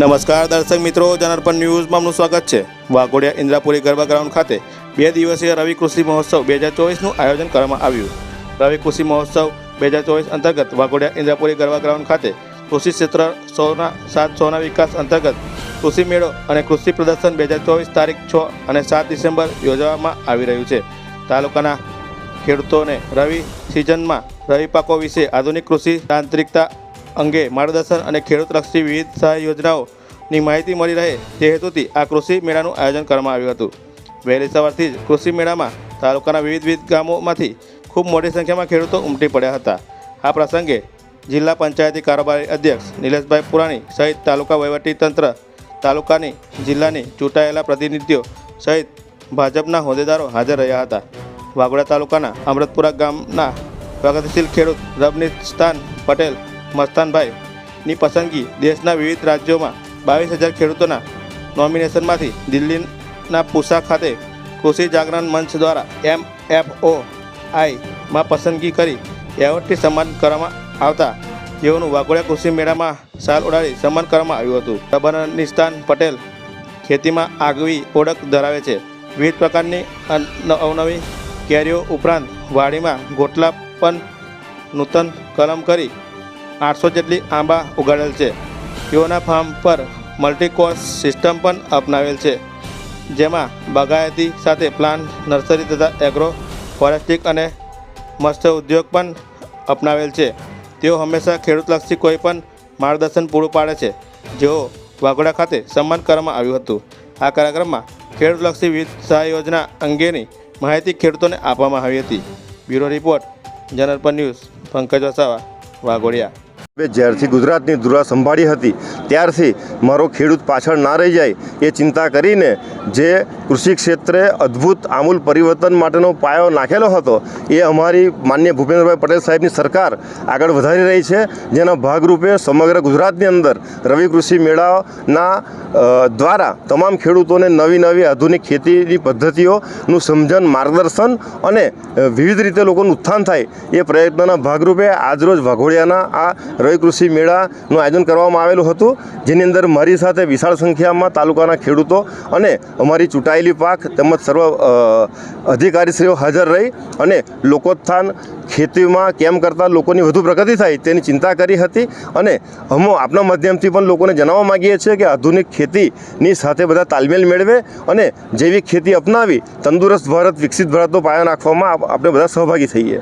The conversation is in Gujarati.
નમસ્કાર દર્શક મિત્રો, જનાર્પણ ન્યૂઝમાં આપનું સ્વાગત છે। વાઘોડિયા ઇન્દ્રાપુરી ગરબા ગ્રાઉન્ડ ખાતે 2 દિવસીય રવિ કૃષિ મહોત્સવ 2024નું આયોજન કરવામાં આવ્યું। રવિ કૃષિ મહોત્સવ 2024 અંતર્ગત વાઘોડિયા ઇન્દ્રાપુરી ગરબા ગ્રાઉન્ડ ખાતે કૃષિ ક્ષેત્ર 100ના વિકાસ અંતર્ગત કૃષિ મેળો અને કૃષિ પ્રદર્શન 2024 તારીખ 6 અને 7 ડિસેમ્બર યોજવામાં આવી રહ્યું છે। તાલુકાના ખેડૂતોને રવિ સિઝનમાં રવિ પાકો વિશે આધુનિક કૃષિ તાંત્રિકતા અંગે માર્ગદર્શન અને ખેડૂતલક્ષી વિવિધ સહાય યોજનાઓની માહિતી મળી રહે તે હેતુથી આ કૃષિ મેળાનું આયોજન કરવામાં આવ્યું હતું। વહેલી સવારથી જ કૃષિ મેળામાં તાલુકાના વિવિધ ગામોમાંથી ખૂબ મોટી સંખ્યામાં ખેડૂતો ઉમટી પડ્યા હતા। આ પ્રસંગે જિલ્લા પંચાયતી કારોબારી અધ્યક્ષ નિલેશભાઈ પુરાણી સહિત તાલુકા વહીવટીતંત્ર, તાલુકાની જિલ્લાની ચૂંટાયેલા પ્રતિનિધિઓ સહિત ભાજપના હોદ્દેદારો હાજર રહ્યા હતા। વાઘોડિયા તાલુકાના અમૃતપુરા ગામના પ્રગતિશીલ ખેડૂત રબનીસ્તાન પટેલ મસ્તાનભાઈની પસંદગી દેશના વિવિધ રાજ્યોમાં 22,000 ખેડૂતોના નોમિનેશનમાંથી દિલ્હીના પૂસા ખાતે કૃષિ જાગરણ મંચ દ્વારા MFOIમાં પસંદગી કરી એવોર્ડથી સન્માન કરવામાં આવતા તેઓનું વાઘોડિયા કૃષિ મેળામાં શાલ ઓઢાડી સન્માન કરવામાં આવ્યું હતું। રબનીસ્તાન પટેલ ખેતીમાં આગવી ઓળખ ધરાવે છે। વિવિધ પ્રકારની અવનવી કેરીઓ ઉપરાંત વાડીમાં ગોટલા પણ નૂતન કલમ કરી 800 જેટલી આંબા ઉગાડેલ છે। તેઓના ફાર્મ પર મલ્ટીકોર્સ સિસ્ટમ પણ અપનાવેલ છે, જેમાં બાગાયતી સાથે પ્લાન્ટ નર્સરી તથા એગ્રો ફોરેસ્ટિક અને મત્સ્ય ઉદ્યોગ પણ અપનાવેલ છે। તેઓ હંમેશા ખેડૂતલક્ષી કોઈ પણ માર્ગદર્શન પૂરું પાડે છે, જેઓ વાઘોડિયા ખાતે સન્માન કરવામાં આવ્યું હતું। આ કાર્યક્રમમાં ખેડૂતલક્ષી વિવિધ સહાય યોજના અંગેની માહિતી ખેડૂતોને આપવામાં આવી હતી। Bureau report, જનાર્પણ news, Pankaj Vasava, Waghodia. જ્યારથી ગુજરાતની ધુરા સંભાળી હતી ત્યારથી મારો ખેડૂત પાછળ ના રહી જાય એ ચિંતા કરીને જે કૃષિ ક્ષેત્રે અદ્ભુત આમૂલ પરિવર્તન માટેનો પાયો નાખેલો હતો એ અમારી માનનીય ભૂપેન્દ્રભાઈ પટેલ સાહેબની સરકાર આગળ વધારી રહી છે। જેના ભાગરૂપે સમગ્ર ગુજરાતની અંદર રવિ કૃષિ મેળાના દ્વારા તમામ ખેડૂતોને નવી આધુનિક ખેતીની પદ્ધતિઓનું સમજણ, માર્ગદર્શન અને વિવિધ રીતે લોકોનું ઉત્થાન થાય એ પ્રયત્નના ભાગરૂપે આજરોજ વાઘોડિયાના આ રવિ કૃષિ મેળાનું આયોજન કરવામાં આવેલું હતું, જેની અંદર મારી સાથે વિશાળ સંખ્યામાં તાલુકાના ખેડૂતો અને અમારી ચૂંટાયેલી પાક તેમજ સર્વ અધિકારીશ્રીઓ હાજર રહી અને લોકોત્થાન ખેતીમાં કેમ કરતાં લોકોની વધુ પ્રગતિ થાય તેની ચિંતા કરી હતી। અને અમે આપના માધ્યમથી પણ લોકોને જણાવવા માગીએ છીએ કે આધુનિક ખેતીની સાથે બધા તાલમેલ મેળવે અને જૈવિક ખેતી અપનાવી તંદુરસ્ત ભારત, વિકસિત ભારતનો પાયો નાખવામાં આપણે બધા સહભાગી થઈએ।